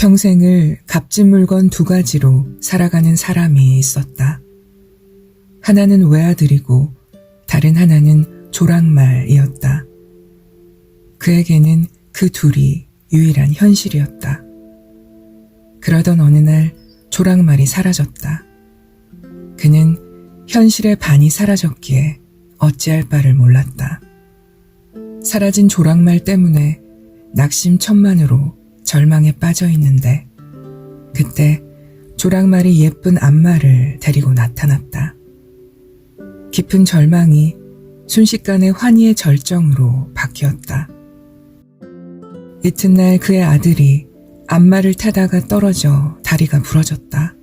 평생을 값진 물건 2가지로 살아가는 사람이 있었다. 하나는 외아들이고 다른 하나는 조랑말이었다. 그에게는 그 둘이 유일한 현실이었다. 그러던 어느 날 조랑말이 사라졌다. 그는 현실의 반이 사라졌기에 어찌할 바를 몰랐다. 사라진 조랑말 때문에 낙심천만으로 절망에 빠져 있는데 그때 조랑말이 예쁜 암말을 데리고 나타났다. 깊은 절망이 순식간에 환희의 절정으로 바뀌었다. 이튿날 그의 아들이 암말을 타다가 떨어져 다리가 부러졌다.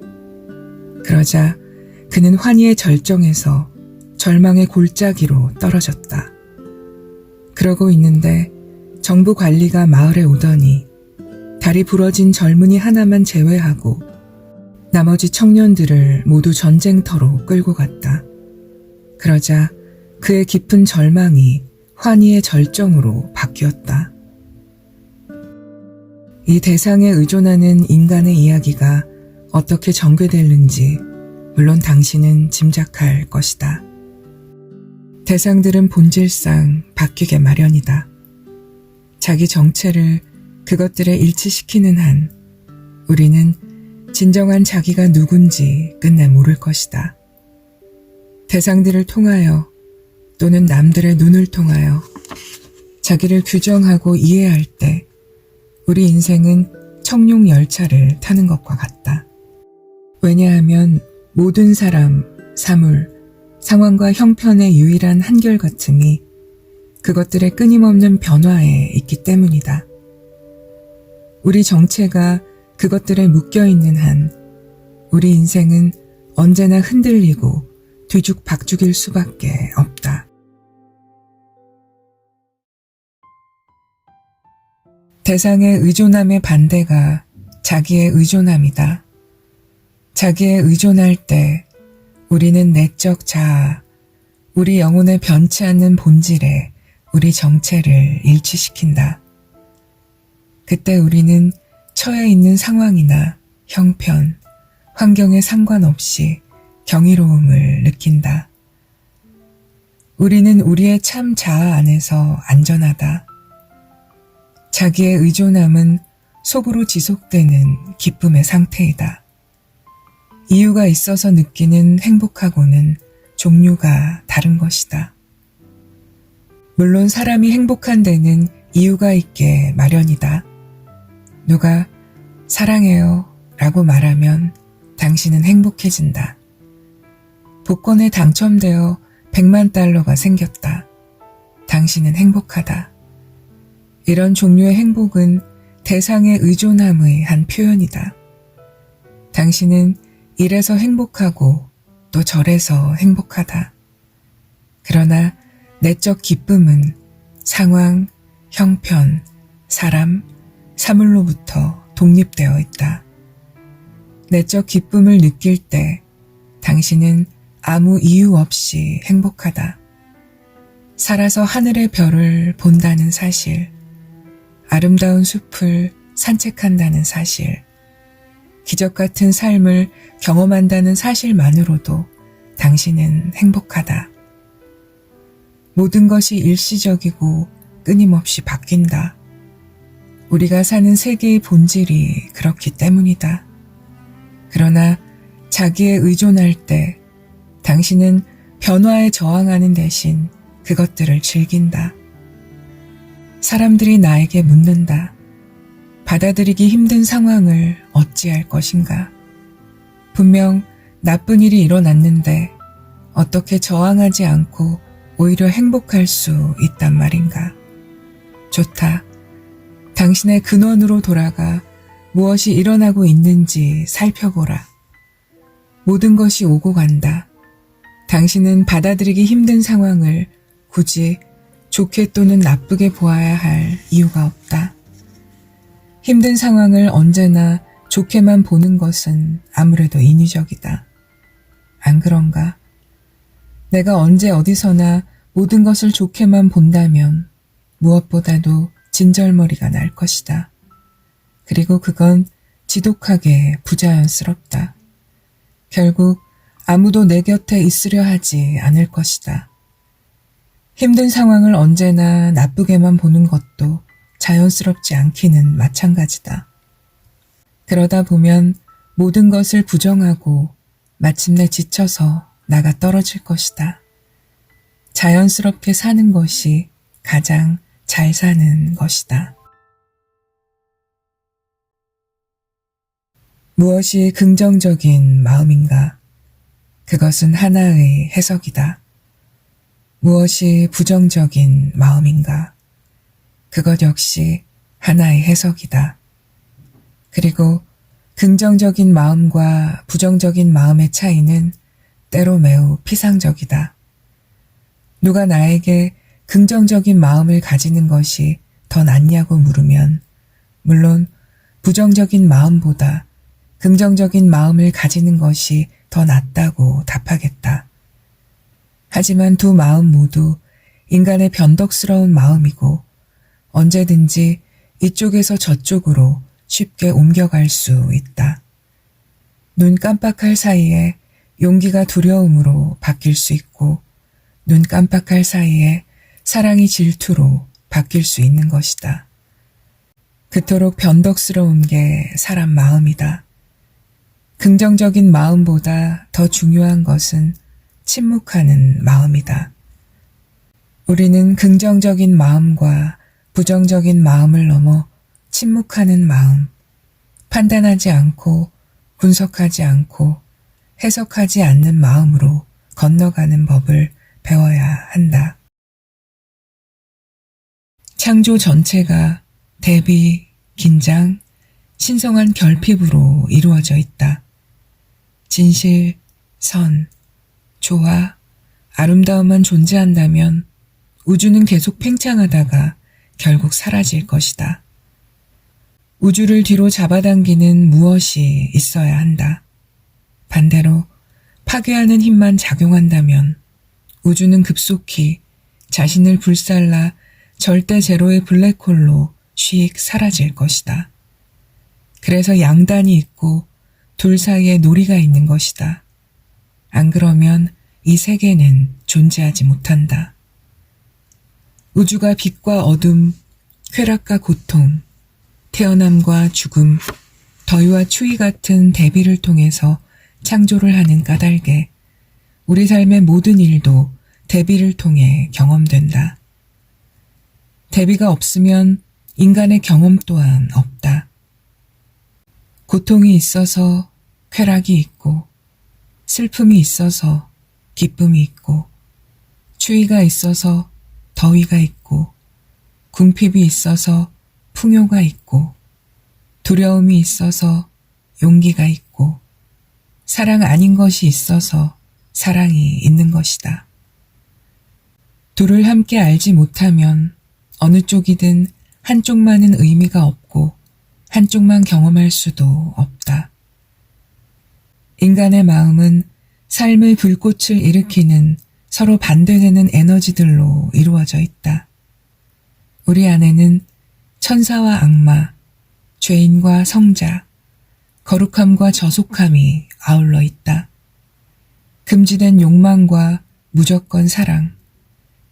그러자 그는 환희의 절정에서 절망의 골짜기로 떨어졌다. 그러고 있는데 정부 관리가 마을에 오더니 다리 부러진 젊은이 하나만 제외하고 나머지 청년들을 모두 전쟁터로 끌고 갔다. 그러자 그의 깊은 절망이 환희의 절정으로 바뀌었다. 이 대상에 의존하는 인간의 이야기가 어떻게 전개되는지 물론 당신은 짐작할 것이다. 대상들은 본질상 바뀌게 마련이다. 자기 정체를 그것들에 일치시키는 한 우리는 진정한 자기가 누군지 끝내 모를 것이다. 대상들을 통하여 또는 남들의 눈을 통하여 자기를 규정하고 이해할 때 우리 인생은 청룡 열차를 타는 것과 같다. 왜냐하면 모든 사람, 사물, 상황과 형편의 유일한 한결같음이 그것들의 끊임없는 변화에 있기 때문이다. 우리 정체가 그것들에 묶여있는 한 우리 인생은 언제나 흔들리고 뒤죽박죽일 수밖에 없다. 대상의 의존함의 반대가 자기의 의존함이다. 자기에 의존할 때 우리는 내적 자아, 우리 영혼의 변치 않는 본질에 우리 정체를 일치시킨다. 그때 우리는 처해 있는 상황이나 형편, 환경에 상관없이 경이로움을 느낀다. 우리는 우리의 참 자아 안에서 안전하다. 자기의 의존함은 속으로 지속되는 기쁨의 상태이다. 이유가 있어서 느끼는 행복하고는 종류가 다른 것이다. 물론 사람이 행복한 데는 이유가 있게 마련이다. 누가 사랑해요 라고 말하면 당신은 행복해진다. 복권에 당첨되어 100만 달러가 생겼다. 당신은 행복하다. 이런 종류의 행복은 대상의 의존함의 한 표현이다. 당신은 이래서 행복하고 또 저래서 행복하다. 그러나 내적 기쁨은 상황, 형편, 사람, 사물로부터 독립되어 있다. 내적 기쁨을 느낄 때 당신은 아무 이유 없이 행복하다. 살아서 하늘의 별을 본다는 사실, 아름다운 숲을 산책한다는 사실, 기적 같은 삶을 경험한다는 사실만으로도 당신은 행복하다. 모든 것이 일시적이고 끊임없이 바뀐다. 우리가 사는 세계의 본질이 그렇기 때문이다. 그러나 자기에 의존할 때 당신은 변화에 저항하는 대신 그것들을 즐긴다. 사람들이 나에게 묻는다. 받아들이기 힘든 상황을 어찌할 것인가? 분명 나쁜 일이 일어났는데 어떻게 저항하지 않고 오히려 행복할 수 있단 말인가? 좋다. 당신의 근원으로 돌아가 무엇이 일어나고 있는지 살펴보라. 모든 것이 오고 간다. 당신은 받아들이기 힘든 상황을 굳이 좋게 또는 나쁘게 보아야 할 이유가 없다. 힘든 상황을 언제나 좋게만 보는 것은 아무래도 인위적이다. 안 그런가? 내가 언제 어디서나 모든 것을 좋게만 본다면 무엇보다도 진절머리가 날 것이다. 그리고 그건 지독하게 부자연스럽다. 결국 아무도 내 곁에 있으려 하지 않을 것이다. 힘든 상황을 언제나 나쁘게만 보는 것도 자연스럽지 않기는 마찬가지다. 그러다 보면 모든 것을 부정하고 마침내 지쳐서 나가 떨어질 것이다. 자연스럽게 사는 것이 가장 잘 사는 것이다. 무엇이 긍정적인 마음인가? 그것은 하나의 해석이다. 무엇이 부정적인 마음인가? 그것 역시 하나의 해석이다. 그리고 긍정적인 마음과 부정적인 마음의 차이는 때로 매우 피상적이다. 누가 나에게 긍정적인 마음을 가지는 것이 더 낫냐고 물으면 물론 부정적인 마음보다 긍정적인 마음을 가지는 것이 더 낫다고 답하겠다. 하지만 두 마음 모두 인간의 변덕스러운 마음이고 언제든지 이쪽에서 저쪽으로 쉽게 옮겨갈 수 있다. 눈 깜빡할 사이에 용기가 두려움으로 바뀔 수 있고 눈 깜빡할 사이에 사랑이 질투로 바뀔 수 있는 것이다. 그토록 변덕스러운 게 사람 마음이다. 긍정적인 마음보다 더 중요한 것은 침묵하는 마음이다. 우리는 긍정적인 마음과 부정적인 마음을 넘어 침묵하는 마음, 판단하지 않고 분석하지 않고 해석하지 않는 마음으로 건너가는 법을 배워야 한다. 창조 전체가 대비, 긴장, 신성한 결핍으로 이루어져 있다. 진실, 선, 조화, 아름다움만 존재한다면 우주는 계속 팽창하다가 결국 사라질 것이다. 우주를 뒤로 잡아당기는 무엇이 있어야 한다. 반대로 파괴하는 힘만 작용한다면 우주는 급속히 자신을 불살라 절대 제로의 블랙홀로 쉬익 사라질 것이다. 그래서 양단이 있고 둘 사이에 놀이가 있는 것이다. 안 그러면 이 세계는 존재하지 못한다. 우주가 빛과 어둠, 쾌락과 고통, 태어남과 죽음, 더위와 추위 같은 대비를 통해서 창조를 하는 까닭에 우리 삶의 모든 일도 대비를 통해 경험된다. 대비가 없으면 인간의 경험 또한 없다. 고통이 있어서 쾌락이 있고 슬픔이 있어서 기쁨이 있고 추위가 있어서 더위가 있고 궁핍이 있어서 풍요가 있고 두려움이 있어서 용기가 있고 사랑 아닌 것이 있어서 사랑이 있는 것이다. 둘을 함께 알지 못하면 어느 쪽이든 한쪽만은 의미가 없고 한쪽만 경험할 수도 없다. 인간의 마음은 삶의 불꽃을 일으키는 서로 반대되는 에너지들로 이루어져 있다. 우리 안에는 천사와 악마, 죄인과 성자, 거룩함과 저속함이 아울러 있다. 금지된 욕망과 무조건 사랑,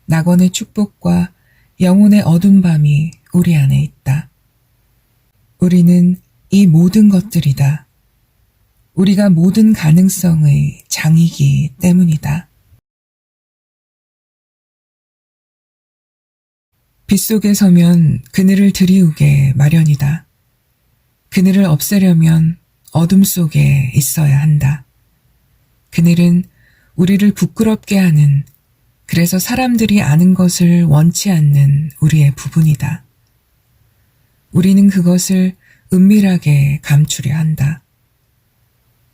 낙원의 축복과 영혼의 어두운 밤이 우리 안에 있다. 우리는 이 모든 것들이다. 우리가 모든 가능성의 장이기 때문이다. 빛 속에 서면 그늘을 들이우게 마련이다. 그늘을 없애려면 어둠 속에 있어야 한다. 그늘은 우리를 부끄럽게 하는, 그래서 사람들이 아는 것을 원치 않는 우리의 부분이다. 우리는 그것을 은밀하게 감추려 한다.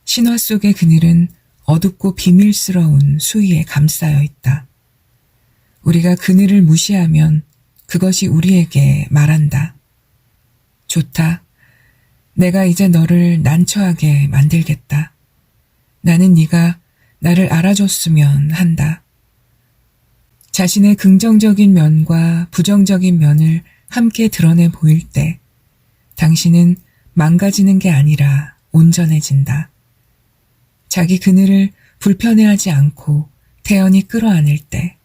신화 속의 그늘은 어둡고 비밀스러운 수위에 감싸여 있다. 우리가 그늘을 무시하면 그것이 우리에게 말한다. 좋다. 내가 이제 너를 난처하게 만들겠다. 나는 네가 나를 알아줬으면 한다. 자신의 긍정적인 면과 부정적인 면을 함께 드러내 보일 때 당신은 망가지는 게 아니라 온전해진다. 자기 그늘을 불편해하지 않고 태연히 끌어안을 때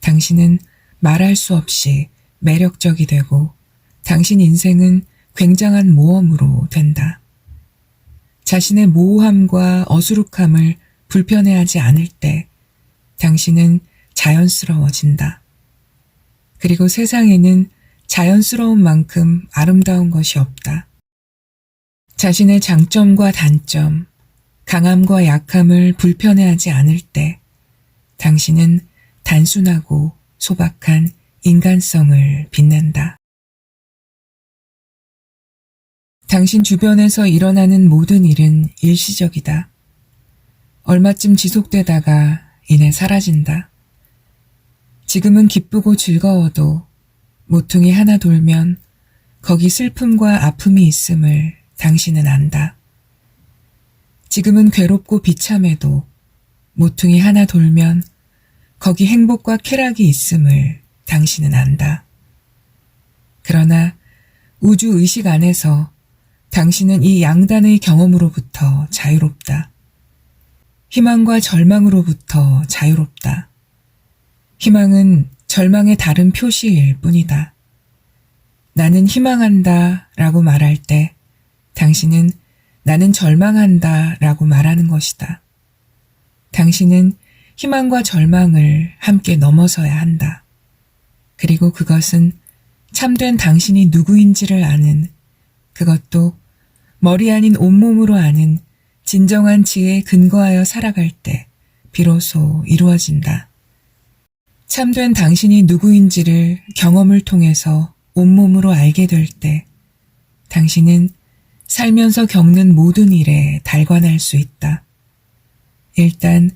당신은 말할 수 없이 매력적이 되고 당신 인생은 굉장한 모험으로 된다. 자신의 모호함과 어수룩함을 불편해하지 않을 때 당신은 자연스러워진다. 그리고 세상에는 자연스러운 만큼 아름다운 것이 없다. 자신의 장점과 단점, 강함과 약함을 불편해하지 않을 때 당신은 단순하고 소박한 인간성을 빛낸다. 당신 주변에서 일어나는 모든 일은 일시적이다. 얼마쯤 지속되다가 이내 사라진다. 지금은 기쁘고 즐거워도 모퉁이 하나 돌면 거기 슬픔과 아픔이 있음을 당신은 안다. 지금은 괴롭고 비참해도 모퉁이 하나 돌면 거기 행복과 쾌락이 있음을 당신은 안다. 그러나 우주 의식 안에서 당신은 이 양단의 경험으로부터 자유롭다. 희망과 절망으로부터 자유롭다. 희망은 절망의 다른 표시일 뿐이다. 나는 희망한다 라고 말할 때 당신은 나는 절망한다 라고 말하는 것이다. 당신은 희망과 절망을 함께 넘어서야 한다. 그리고 그것은 참된 당신이 누구인지를 아는, 그것도 머리 아닌 온몸으로 아는 진정한 지혜에 근거하여 살아갈 때 비로소 이루어진다. 참된 당신이 누구인지를 경험을 통해서 온몸으로 알게 될 때 당신은 살면서 겪는 모든 일에 달관할 수 있다. 일단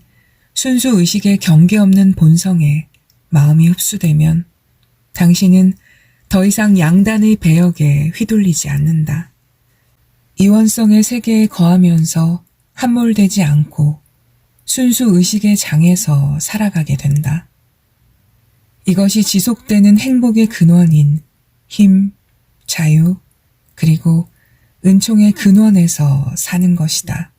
순수 의식의 경계 없는 본성에 마음이 흡수되면 당신은 더 이상 양단의 배역에 휘둘리지 않는다. 이원성의 세계에 거하면서 함몰되지 않고 순수 의식의 장에서 살아가게 된다. 이것이 지속되는 행복의 근원인 힘, 자유, 그리고 은총의 근원에서 사는 것이다.